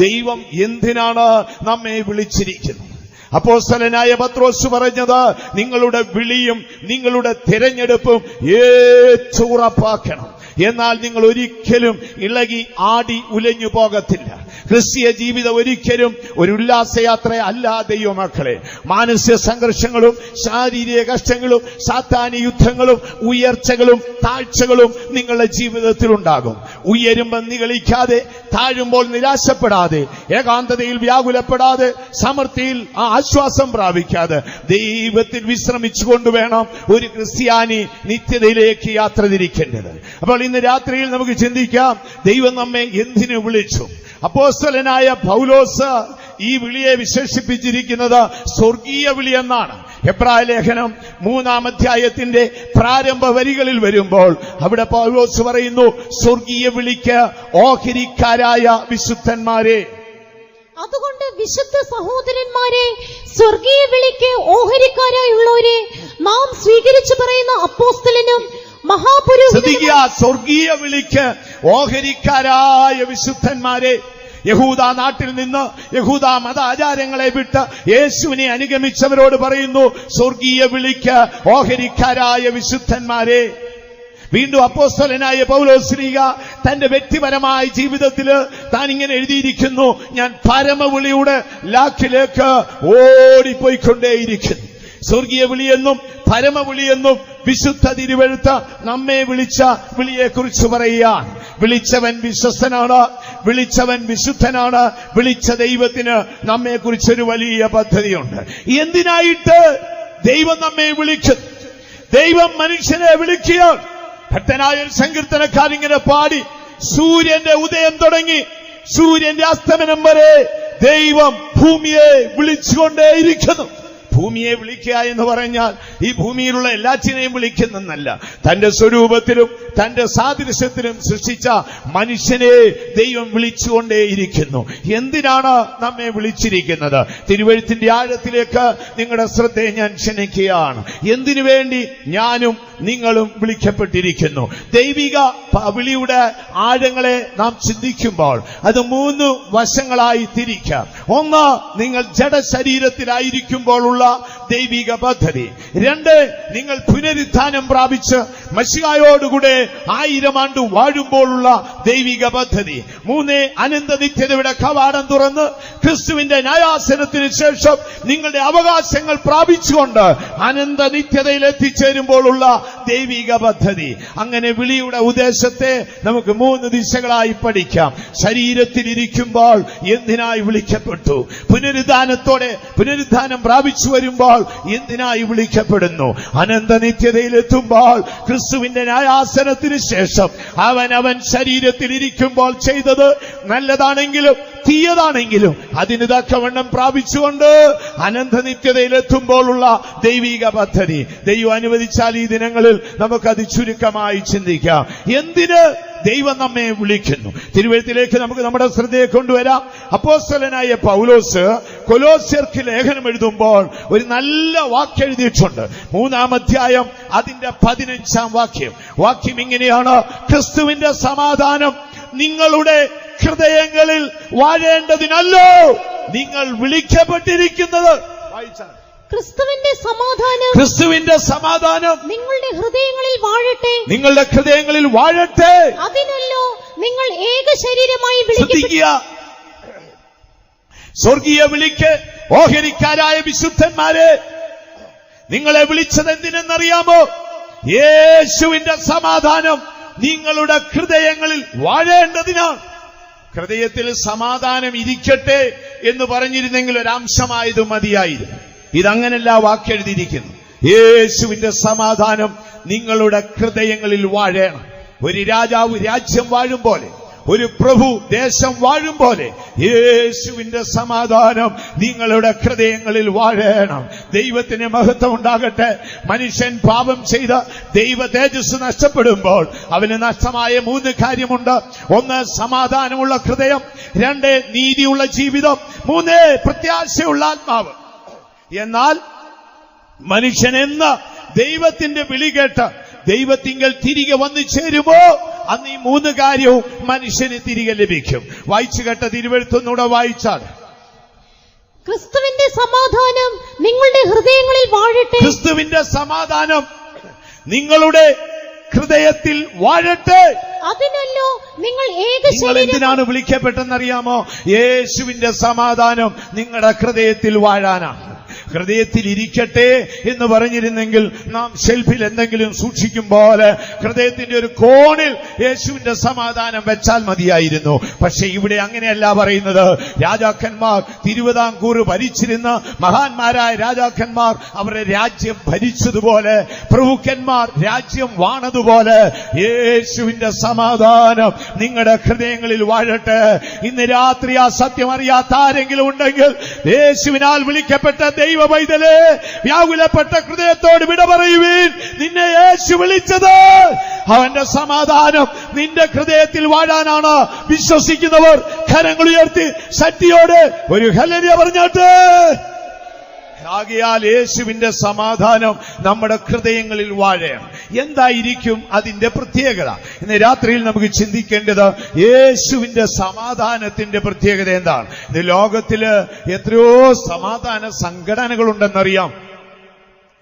ദൈവം എന്തിനാണ് നമ്മെ വിളിച്ചിരിക്കുന്നത്? അപ്പോസ്തലനായ പത്രോസ് പറഞ്ഞത്, നിങ്ങളുടെ വിളിയും നിങ്ങളുടെ തിരഞ്ഞെടുപ്പും ഏറ്റവും ഉറപ്പാക്കണം. എന്നാൽ നിങ്ങൾ ഒരിക്കലും ഇളകി ആടി ഉലഞ്ഞു പോകത്തില്ല. ക്രിസ്തീയ ജീവിതം ഒരിക്കലും ഒരു ഉല്ലാസയാത്ര അല്ല ദൈവമക്കളെ. മാനസിക സംഘർഷങ്ങളും ശാരീരിക കഷ്ടങ്ങളും സാത്താന്യ യുദ്ധങ്ങളും ഉയർച്ചകളും താഴ്ചകളും നിങ്ങളുടെ ജീവിതത്തിൽ ഉണ്ടാകും. ഉയരുമ്പോൾ നിഗളിക്കാതെ, താഴുമ്പോൾ നിരാശപ്പെടാതെ, ഏകാന്തതയിൽ വ്യാകുലപ്പെടാതെ, സമൃദ്ധിയിൽ ആശ്വാസം പ്രാപിക്കാതെ ദൈവത്തിൽ വിശ്രമിച്ചുകൊണ്ട് വേണം ഒരു ക്രിസ്ത്യാനി നിത്യതയിലേക്ക് യാത്ര തിരിക്കേണ്ടത്. അപ്പോൾ ഇന്ന് രാത്രിയിൽ നമുക്ക് ചിന്തിക്കാം, ദൈവം നമ്മെ എന്തിനു വിളിച്ചു? അപ്പോസ്തലനായ പൗലോസ് ഈ വിളിയെ വിശേഷിപ്പിച്ചിരിക്കുന്നത് സ്വർഗീയ വിളി എന്നാണ്. എബ്രായ ലേഖനം 3-ാം അധ്യായത്തിന്റെ പ്രാരംഭ വരികളിൽ വരുമ്പോൾ അവിടെ പൗലോസ് പറയുന്നു, സ്വർഗീയ വിളിക്ക് ഓഹരിക്കാരായ വിശുദ്ധന്മാരെ. അതുകൊണ്ട് വിശുദ്ധ സഹോദരന്മാരെ, സ്വർഗീയ വിളിക്ക് ഓഹരിക്കാരായുള്ളവരെ, നാം സ്വീകരിച്ചു പറയുന്ന അപ്പോസ്തലനും മഹാപുരോഹിതനും സ്വർഗീയ വിളിക്ക് ഓഹരിക്കാരായ വിശുദ്ധന്മാരെ. യഹൂദ നാട്ടിൽ നിന്ന് യഹൂദ മത ആചാരങ്ങളെ വിട്ട് യേശുവിനെ അനുഗമിച്ചവരോട് പറയുന്നു, സ്വർഗീയ വിളിക്ക് ഓഹരിക്കാരായ വിശുദ്ധന്മാരെ. വീണ്ടും അപ്പോസ്തലനായ പൗലോസ്ലീഹ തന്റെ വ്യക്തിപരമായ ജീവിതത്തിൽ താൻ ഇങ്ങനെ എഴുതിയിരിക്കുന്നു, ഞാൻ പരമവിളിയുടെ ലാക്കിലേക്ക് ഓടിപ്പോയിക്കൊണ്ടേയിരിക്കുന്നു. സ്വർഗീയ വിളിയെന്നും പരമവിളിയെന്നും വിശുദ്ധ തിരുവെഴുത്ത് നമ്മെ വിളിച്ച വിളിയെക്കുറിച്ച് പറയുകയാണ്. വിളിച്ചവൻ വിശ്വസ്തനാണ്, വിളിച്ചവൻ വിശുദ്ധനാണ്. വിളിച്ച ദൈവത്തിന് നമ്മെക്കുറിച്ചൊരു വലിയ പദ്ധതിയുണ്ട്. എന്തിനായിട്ട് ദൈവം നമ്മെ വിളിക്കുന്നു? ദൈവം മനുഷ്യനെ വിളിക്കുക. ഭക്തനായ ഒരു സങ്കീർത്തനക്കാരിങ്ങനെ പാടി, സൂര്യന്റെ ഉദയം തുടങ്ങി സൂര്യന്റെ അസ്തമനം വരെ ദൈവം ഭൂമിയെ വിളിച്ചുകൊണ്ടേയിരിക്കുന്നു. ഭൂമിയെ വിളിക്കുക എന്ന് പറഞ്ഞാൽ ഈ ഭൂമിയിലുള്ള എല്ലാറ്റിനെയും വിളിക്കുന്നല്ല, തന്റെ സ്വരൂപത്തിലും തന്റെ സാദൃശ്യത്തിലും സൃഷ്ടിച്ച മനുഷ്യനെ ദൈവം വിളിച്ചുകൊണ്ടേയിരിക്കുന്നു. എന്തിനാണ് നമ്മെ വിളിച്ചിരിക്കുന്നത്? തിരുവെഴുത്തിന്റെ ആഴത്തിലേക്ക് നിങ്ങളുടെ ശ്രദ്ധയെ ഞാൻ ക്ഷണിക്കുകയാണ്. എന്തിനു വേണ്ടി ഞാനും നിങ്ങളും വിളിക്കപ്പെട്ടിരിക്കുന്നു? ദൈവിക വിളിയുടെ ആഴങ്ങളെ നാം ചിന്തിക്കുമ്പോൾ അത് 3 വശങ്ങളായി തിരിക്കാം. ഒന്ന്, നിങ്ങൾ ജഡശരീരത്തിലായിരിക്കുമ്പോഴുള്ള ദൈവിക പദ്ധതി. 2, നിങ്ങൾ പുനരുത്ഥാനം പ്രാപിച്ച് മശിഹായോടുകൂടെ 1000 ആണ്ട് വാഴുമ്പോഴുള്ള ദൈവിക പദ്ധതി. 3, അനന്ത നിത്യതയുടെ കവാടം തുറന്ന് ക്രിസ്തുവിന്റെ ന്യായാസനത്തിന് ശേഷം നിങ്ങളുടെ അവകാശങ്ങൾ പ്രാപിച്ചുകൊണ്ട് അനന്ത നിത്യതയിൽ എത്തിച്ചേരുമ്പോഴുള്ള ദൈവിക പദ്ധതി. അങ്ങനെ വിളിയുടെ ഉദ്ദേശത്തെ നമുക്ക് 3 ദിശകളായി പഠിക്കാം. ശരീരത്തിലിരിക്കുമ്പോൾ എന്തിനായി വിളിക്കപ്പെട്ടു? പുനരുദ്ധാനം പ്രാപിച്ചു വരുമ്പോൾ എന്തിനായി വിളിക്കപ്പെടുന്നു? അനന്ത നിത്യതയിലെത്തുമ്പോൾ ക്രിസ്തുവിന്റെ ന്യായാസനത്തിന് ശേഷം അവൻ ശരീരത്തിലിരിക്കുമ്പോൾ ചെയ്തത് നല്ലതാണെങ്കിലും തീയതാണെങ്കിലും അതിന് തക്കവണ്ണം പ്രാപിച്ചുകൊണ്ട് അനന്ത നിത്യതയിലെത്തുമ്പോഴുള്ള ദൈവിക പദ്ധതി. ദൈവം അനുവദിച്ചാൽ ഈ ദിനങ്ങളിൽ നമുക്കത് ചുരുക്കമായി ചിന്തിക്കാം. എന്തിന് ദൈവം നമ്മെ വിളിക്കുന്നു? തിരുവെഴുത്തിലേക്ക് നമുക്ക് നമ്മുടെ ശ്രദ്ധയെ കൊണ്ടുവരാം. അപ്പോസ്തലനായ പൗലോസ് കൊലോസ്യർക്ക് ലേഖനം എഴുതുമ്പോൾ ഒരു നല്ല വാക്യം എഴുതിയിട്ടുണ്ട്. 3-ാം അധ്യായം അതിന്റെ 15-ാം വാക്യം ഇങ്ങനെയാണ്, ക്രിസ്തുവിന്റെ സമാധാനം നിങ്ങളുടെ ഹൃദയങ്ങളിൽ വാഴേണ്ടതിനല്ലോ നിങ്ങൾ വിളിക്കപ്പെട്ടിരിക്കുന്നത്. വായിച്ചാൽ, ക്രിസ്തുവിന്റെ സമാധാനം നിങ്ങളുടെ ഹൃദയങ്ങളിൽ വാഴട്ടെ. അതിനല്ലോ നിങ്ങൾ ഏക ശരീരമായി വിളിക്കപ്പെടുക. സ്വർഗീയ വിളിക്ക് ഓഹരിക്കാരായ വിശുദ്ധന്മാരെ, നിങ്ങളെ വിളിച്ചത് എന്തിനെന്നറിയാമോ? യേശുവിന്റെ സമാധാനം നിങ്ങളുടെ ഹൃദയങ്ങളിൽ വാഴേണ്ടതിനാണ്. ഹൃദയത്തിൽ സമാധാനം ഇരിക്കട്ടെ എന്ന് പറഞ്ഞിരുന്നെങ്കിൽ ഒരംശമായത് മതിയായിരുന്നു. ഇതങ്ങനല്ല വാക്യം എഴുതിയിരിക്കുന്നു. യേശുവിന്റെ സമാധാനം നിങ്ങളുടെ ഹൃദയങ്ങളിൽ വാഴേണം. ഒരു രാജാവ് രാജ്യം വാഴും പോലെ, ഒരു പ്രഭു ദേശം വാഴും പോലെ യേശുവിന്റെ സമാധാനം നിങ്ങളുടെ ഹൃദയങ്ങളിൽ വാഴേണം. ദൈവത്തിന് മഹത്വം ഉണ്ടാകട്ടെ. മനുഷ്യൻ പാപം ചെയ്ത് ദൈവ തേജസ് നഷ്ടപ്പെടുമ്പോൾ അവന് നഷ്ടമായ 3 കാര്യമുണ്ട്. 1, സമാധാനമുള്ള ഹൃദയം. 2, നീതിയുള്ള ജീവിതം. 3, പ്രത്യാശയുള്ള ആത്മാവ്. എന്നാൽ മനുഷ്യൻ എന്ന് ദൈവത്തിന്റെ വിളി കേട്ട് ദൈവത്തിങ്കൽ തിരികെ വന്നു ചേരുമോ അന്ന് ഈ 3 കാര്യവും മനുഷ്യന് തിരികെ ലഭിക്കും. വായിച്ചു കേട്ട തിരുവെഴുത്തൊന്നുകൂടെ വായിച്ചാൽ, ക്രിസ്തുവിന്റെ സമാധാനം നിങ്ങളുടെ ഹൃദയങ്ങളിൽ വാഴട്ടെ. ക്രിസ്തുവിന്റെ സമാധാനം നിങ്ങളുടെ ഹൃദയത്തിൽ വാഴട്ടെ. അതിനല്ലോ നിങ്ങൾ നിങ്ങൾ എന്തിനാണ് വിളിക്കപ്പെട്ടെന്നറിയാമോ? യേശുവിന്റെ സമാധാനം നിങ്ങളുടെ ഹൃദയത്തിൽ വാഴാനാണ്. ഹൃദയത്തിൽ ഇരിക്കട്ടെ എന്ന് പറഞ്ഞിരുന്നെങ്കിൽ നാം ഷെൽഫിൽ എന്തെങ്കിലും സൂക്ഷിക്കും പോലെ ഹൃദയത്തിന്റെ ഒരു കോണിൽ യേശുവിന്റെ സമാധാനം വെച്ചാൽ മതിയായിരുന്നു. പക്ഷെ ഇവിടെ അങ്ങനെയല്ല പറയുന്നത്. രാജാക്കന്മാർ, തിരുവിതാംകൂർ ഭരിച്ചിരുന്ന മഹാന്മാരായ രാജാക്കന്മാർ അവരുടെ രാജ്യം ഭരിച്ചതുപോലെ, പ്രഭുക്കന്മാർ രാജ്യം വാണതുപോലെ യേശുവിന്റെ സമാധാനം നിങ്ങളുടെ ഹൃദയങ്ങളിൽ വാഴട്ടെ. ഇന്ന് രാത്രി ആ സത്യം അറിയാത്ത ആരെങ്കിലും ഉണ്ടെങ്കിൽ, യേശുവിനാൽ വിളിക്കപ്പെട്ട ദൈവ പൈതലേ, വ്യാകുലപ്പെട്ട ഹൃദയത്തോട് വിട പറയുവീൻ. നിന്നെ യേശു വിളിച്ചത് അവന്റെ സമാധാനം നിന്റെ ഹൃദയത്തിൽ വാഴാനാണ്. വിശ്വസിക്കുന്നവർ കരങ്ങൾ ഉയർത്തി ശക്തിയോട് ഒരു ഹല്ലേലൂയ പറഞ്ഞാട്ട്. ആകയാൽ യേശുവിന്റെ സമാധാനം നമ്മുടെ ഹൃദയങ്ങളിൽ വാഴണം. എന്തായിരിക്കും അതിന്റെ പ്രത്യേകത? ഇന്ന് രാത്രിയിൽ നമുക്ക് ചിന്തിക്കേണ്ടത് യേശുവിന്റെ സമാധാനത്തിന്റെ പ്രത്യേകത എന്താണ്. ഇന്ന് ലോകത്തില് എത്രയോ സമാധാന സംഘടനകളുണ്ടെന്നറിയാം.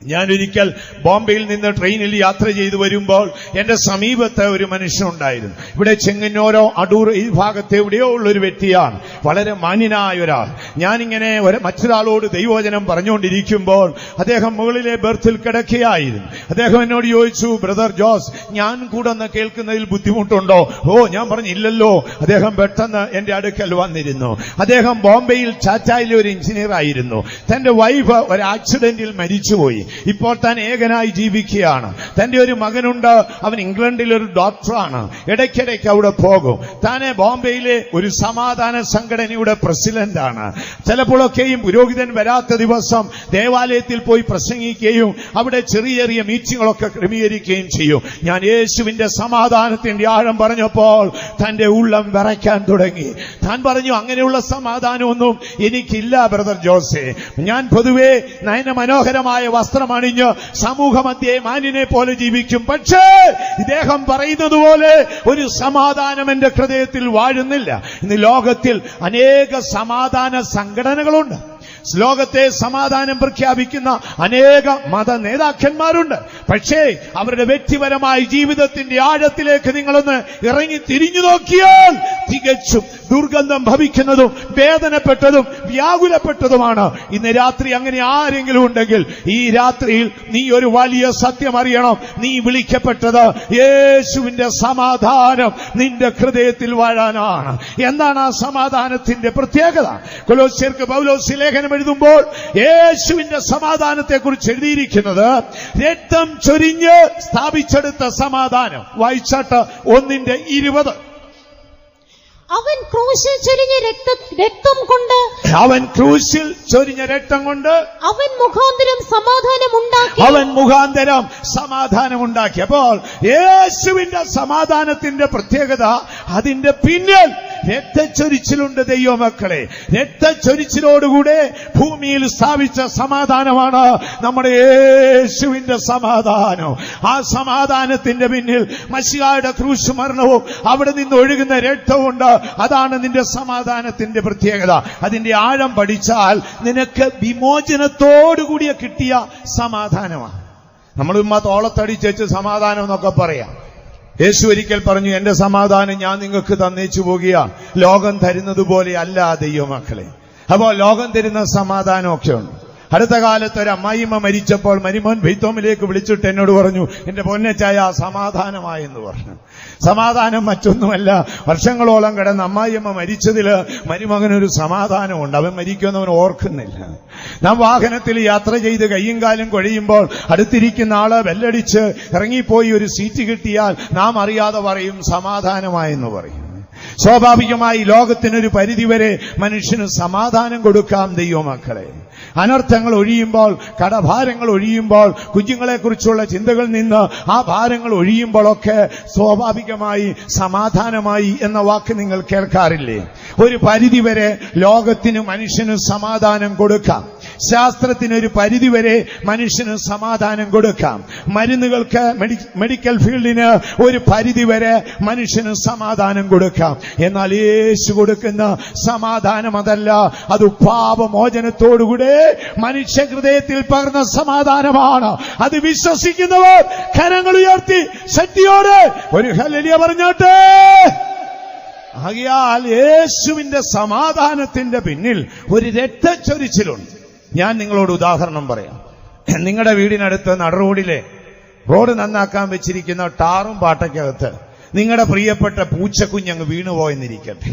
ഞാനൊരിക്കൽ ബോംബെയിൽ നിന്ന് ട്രെയിനിൽ യാത്ര ചെയ്തു വരുമ്പോൾ എന്റെ സമീപത്ത് ഒരു മനുഷ്യനുണ്ടായിരുന്നു. ഇവിടെ ചെങ്ങന്നൂരോ അടൂർ ഈ ഭാഗത്ത് എവിടെയോ ഉള്ളൊരു വ്യക്തിയാണ്, വളരെ മാന്യനായ ഒരാൾ. ഞാനിങ്ങനെ മറ്റൊരാളോട് ദൈവവചനം പറഞ്ഞുകൊണ്ടിരിക്കുമ്പോൾ അദ്ദേഹം മുകളിലെ ബെർത്തിൽ കിടക്കുകയായിരുന്നു. അദ്ദേഹം എന്നോട് ചോദിച്ചു, ബ്രദർ ജോസ്, ഞാൻ കൂടെ ഒന്ന് കേൾക്കുന്നതിൽ ബുദ്ധിമുട്ടുണ്ടോ? ഞാൻ പറഞ്ഞു ഇല്ലല്ലോ. അദ്ദേഹം പെട്ടെന്ന് എന്റെ അടുക്കൽ വന്നിരുന്നു. അദ്ദേഹം ബോംബെയിൽ ടാറ്റയിലെ ഒരു എഞ്ചിനീയർ ആയിരുന്നു. തന്റെ വൈഫ് ഒരു ആക്സിഡന്റിൽ മരിച്ചുപോയി. ഇപ്പോൾ താൻ ഏകനായി ജീവിക്കുകയാണ്. തന്റെ ഒരു മകനുണ്ട്, അവൻ ഇംഗ്ലണ്ടിൽ ഒരു ഡോക്ടറാണ്. ഇടയ്ക്കിടയ്ക്ക് അവിടെ പോകും. താനെ ബോംബെയിലെ ഒരു സമാധാന സംഘടനയുടെ പ്രസിഡന്റാണ്. ചിലപ്പോഴൊക്കെയും പുരോഹിതൻ വരാത്ത ദിവസം ദേവാലയത്തിൽ പോയി പ്രസംഗിക്കുകയും അവിടെ ചെറിയ ചെറിയ മീറ്റിങ്ങുകളൊക്കെ ക്രമീകരിക്കുകയും ചെയ്യും. ഞാൻ യേശുവിന്റെ സമാധാനത്തിന്റെ ആഴം പറഞ്ഞപ്പോൾ തന്റെ ഉള്ളം വിറയ്ക്കാൻ തുടങ്ങി. താൻ പറഞ്ഞു, അങ്ങനെയുള്ള സമാധാനമൊന്നും എനിക്കില്ല ബ്രദർ ജോസെ. ഞാൻ പൊതുവെ നയന മനോഹരമായ വസ്ത്രം അണിഞ്ഞ് സമൂഹമധ്യേ മാന്യനെ പോലെ ജീവിക്കും. പക്ഷേ ഇദ്ദേഹം പറയുന്നത് പോലെ ഒരു സമാധാനം എന്റെ ഹൃദയത്തിൽ വാഴുന്നില്ല. ഇന്ന് ലോകത്തിൽ അനേക സമാധാന സംഘടനകളുണ്ട്. ലോകത്തെ സമാധാനം പ്രഖ്യാപിക്കുന്ന അനേക മത നേതാക്കന്മാരുണ്ട്. പക്ഷേ അവരുടെ വ്യക്തിപരമായ ജീവിതത്തിന്റെ ആഴത്തിലേക്ക് നിങ്ങളൊന്ന് ഇറങ്ങി തിരിഞ്ഞു നോക്കിയാൽ തികച്ചും ദുർഗന്ധം ഭവിക്കുന്നതും വേദനപ്പെട്ടതും വ്യാകുലപ്പെട്ടതുമാണ്. ഇന്ന് രാത്രി അങ്ങനെ ആരെങ്കിലും ഉണ്ടെങ്കിൽ ഈ രാത്രിയിൽ നീ ഒരു വലിയ സത്യം അറിയണം. നീ വിളിക്കപ്പെട്ടത് യേശുവിന്റെ സമാധാനം നിന്റെ ഹൃദയത്തിൽ വാഴാനാണ്. എന്താണ് ആ സമാധാനത്തിന്റെ പ്രത്യേകത? കൊലോസ്യർക്ക് പൗലോസ് ലേഖനം എഴുതുമ്പോൾ യേശുവിന്റെ സമാധാനത്തെ കുറിച്ച് എഴുതിയിരിക്കുന്നത് രക്തം ചൊരിഞ്ഞ് സ്ഥാപിച്ചെടുത്ത സമാധാനം. വായിച്ചാട്ട് 1:20. അവൻ ക്രൂശിൽ ചൊരിഞ്ഞ രക്തം കൊണ്ട് അവൻ മുഖാന്തരം സമാധാനമുണ്ടാക്കി. അപ്പോൾ യേശുവിന്റെ സമാധാനത്തിന്റെ പ്രത്യേകത, അതിന്റെ പിന്നിൽ രക്തച്ചൊരിച്ചിലുണ്ട്. ദൈവമക്കളെ, രക്തച്ചൊരിച്ചിലോടുകൂടെ ഭൂമിയിൽ സ്ഥാപിച്ച സമാധാനമാണ് നമ്മുടെ യേശുവിന്റെ സമാധാനം. ആ സമാധാനത്തിന്റെ പിന്നിൽ മശിഹായുടെ ക്രൂശ് മരണവും അവിടെ നിന്ന് ഒഴുകുന്ന രക്തവുമുണ്ട്. അതാണ് നിന്റെ സമാധാനത്തിന്റെ പ്രത്യേകത. അതിന്റെ ആഴം പഠിച്ചാൽ നിനക്ക് വിമോചനത്തോടുകൂടിയ കിട്ടിയ സമാധാനമാണ്. നമ്മൾ തോളത്തടിച്ചു സമാധാനം എന്നൊക്കെ പറയാം. യേശു ഒരിക്കൽ പറഞ്ഞു, എന്റെ സമാധാനം ഞാൻ നിങ്ങൾക്ക് തന്നേച്ചു പോകുകയാണ്. ലോകം തരുന്നത് പോലെ അല്ല ദൈവമക്കളെ. അപ്പോൾ ലോകം തരുന്ന സമാധാനമൊക്കെ ഉണ്ട്. അടുത്ത കാലത്ത് ഒരു അമ്മായിമ്മ മരിച്ചപ്പോൾ മരിമോൻ ബെയ്ത്തോമിലേക്ക് വിളിച്ചിട്ട് എന്നോട് പറഞ്ഞു, എന്റെ പൊന്നച്ചായ സമാധാനമായെന്ന് പറഞ്ഞു. സമാധാനം മറ്റൊന്നുമല്ല, വർഷങ്ങളോളം കിടന്ന് അമ്മായിയമ്മ മരിച്ചതില് മരുമകനൊരു സമാധാനമുണ്ട്. അവൻ മരിക്കുമെന്നവൻ ഓർക്കുന്നില്ല. നാം വാഹനത്തിൽ യാത്ര ചെയ്ത് കയ്യും കാലും കുഴയുമ്പോൾ അടുത്തിരിക്കുന്ന ആള് ബെല്ലടിച്ച് ഇറങ്ങിപ്പോയി ഒരു സീറ്റ് കിട്ടിയാൽ നാം അറിയാതെ പറയും സമാധാനമായെന്ന് പറയും. സ്വാഭാവികമായി ലോകത്തിനൊരു പരിധിവരെ മനുഷ്യന് സമാധാനം കൊടുക്കാം ദൈവമക്കളെ. അനർത്ഥങ്ങൾ ഒഴിയുമ്പോൾ, കടഭാരങ്ങൾ ഒഴിയുമ്പോൾ, കുഞ്ഞുങ്ങളെക്കുറിച്ചുള്ള ചിന്തകളിൽ നിന്ന് ആ ഭാരങ്ങൾ ഒഴിയുമ്പോഴൊക്കെ സ്വാഭാവികമായി സമാധാനമായി എന്ന വാക്ക് നിങ്ങൾ കേൾക്കാറില്ലേ? ഒരു പരിധിവരെ ലോകത്തിന് മനുഷ്യന് സമാധാനം കൊടുക്കാം. ശാസ്ത്രത്തിനൊരു പരിധിവരെ മനുഷ്യന് സമാധാനം കൊടുക്കാം. മരുന്നുകൾക്ക്, മെഡിക്കൽ ഫീൽഡിന് ഒരു പരിധിവരെ മനുഷ്യന് സമാധാനം കൊടുക്കാം. എന്നാൽ യേശു കൊടുക്കുന്ന സമാധാനം അതല്ല. അത് പാപമോചനത്തോടുകൂടെ മനുഷ്യ ഹൃദയത്തിൽ പകർന്ന സമാധാനമാണ്. അത് വിശ്വസിക്കുന്നവർ കരങ്ങൾ ഉയർത്തി ശക്തിയോടെ ഒരു ഹല്ലേലൂയ പറഞ്ഞോട്ടെ. ആകയാൽ യേശുവിന്റെ സമാധാനത്തിന്റെ പിന്നിൽ ഒരു രക്തച്ചൊരിച്ചിലുണ്ട്. ഞാൻ നിങ്ങളോട് ഉദാഹരണം പറയാം. നിങ്ങളുടെ വീടിനടുത്ത് നടുറോഡിലെ റോഡ് നന്നാക്കാൻ വെച്ചിരിക്കുന്ന ടാറും പാട്ടയ്ക്കകത്ത് നിങ്ങളുടെ പ്രിയപ്പെട്ട പൂച്ചക്കുഞ്ഞങ്ങ് വീണുപോയെന്നിരിക്കട്ടെ.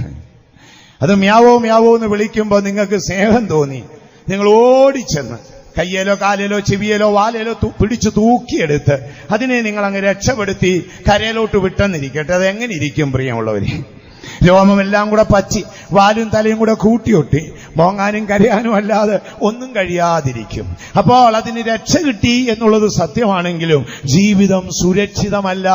അത് മ്യാവോ മ്യാവോ എന്ന് വിളിക്കുമ്പോൾ നിങ്ങൾക്ക് സ്നേഹം തോന്നി. നിങ്ങൾ ഓടിച്ചെന്ന് കയ്യേലോ കാലേലോ ചെവിയേലോ വാലേലോ പിടിച്ചു തൂക്കിയെടുത്ത് അതിനെ നിങ്ങൾ അങ്ങ് രക്ഷപ്പെടുത്തി കരയിലോട്ട് വിട്ടെന്നിരിക്കട്ടെ. അതെങ്ങനെ ഇരിക്കും പ്രിയമുള്ളവര്? രോമമെല്ലാം കൂടെ പച്ചി വാലും തലയും കൂടെ കൂട്ടിയൊട്ടി മോങ്ങാനും കരയാനും അല്ലാതെ ഒന്നും കഴിയാതിരിക്കും. അപ്പോൾ അതിന് രക്ഷ കിട്ടി എന്നുള്ളത് സത്യമാണെങ്കിലും ജീവിതം സുരക്ഷിതമല്ല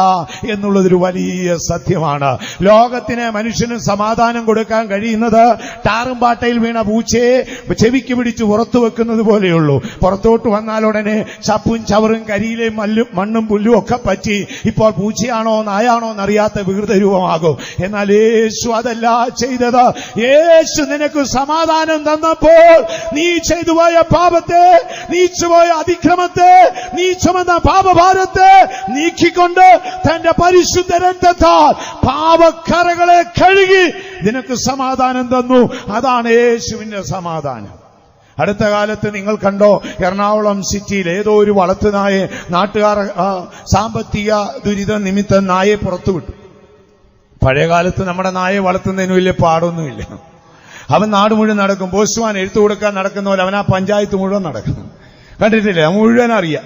എന്നുള്ളതൊരു വലിയ സത്യമാണ്. ലോകത്തിന് മനുഷ്യന് സമാധാനം കൊടുക്കാൻ കഴിയുന്നത് ടാറും പാട്ടയിൽ വീണ പൂച്ചയെ ചെവിക്ക് പിടിച്ച് പുറത്തു വെക്കുന്നത് പോലെയുള്ളൂ. പുറത്തോട്ട് വന്നാലുടനെ ചപ്പും ചവറും കരിയിലെയും മണ്ണും പുല്ലും ഒക്കെ പറ്റി ഇപ്പോൾ പൂച്ചയാണോ നായാണോ എന്നറിയാത്ത വികൃത രൂപമാകും. എന്നാൽ യേശു അതല്ല ചെയ്തത്. യേശു നിനക്ക് സമാധാനം തന്നപ്പോൾ നീ ചെയ്തു പോയ പാപത്തെ, നീ പോയ അതിക്രമത്തെ, നീ ചുമന്ന പാപഭാരത്തെ നീക്കിക്കൊണ്ട് തന്റെ പരിശുദ്ധ രക്തത്താൽ പാപക്കറകളെ കഴുകി നിനക്ക് സമാധാനം തന്നു. അതാണ് യേശുവിന്റെ സമാധാനം. അടുത്ത കാലത്ത് നിങ്ങൾ കണ്ടോ, എറണാകുളം സിറ്റിയിൽ ഏതോ ഒരു വളർത്തുനായെ നാട്ടുകാർ സാമ്പത്തിക ദുരിത നിമിത്തം നായെ പുറത്തുവിട്ടു. പഴയ കാലത്ത് നമ്മുടെ നായെ വളർത്തുന്നതിന് വലിയ പാടൊന്നുമില്ല. അവൻ നാട് മുഴുവൻ നടക്കും. പോസ്റ്റ്മാൻ എഴുത്തു കൊടുക്കാൻ നടക്കുന്ന പോലെ അവൻ ആ പഞ്ചായത്ത് മുഴുവൻ നടക്കും. കണ്ടിട്ടില്ലേ? മുഴുവൻ അറിയാം.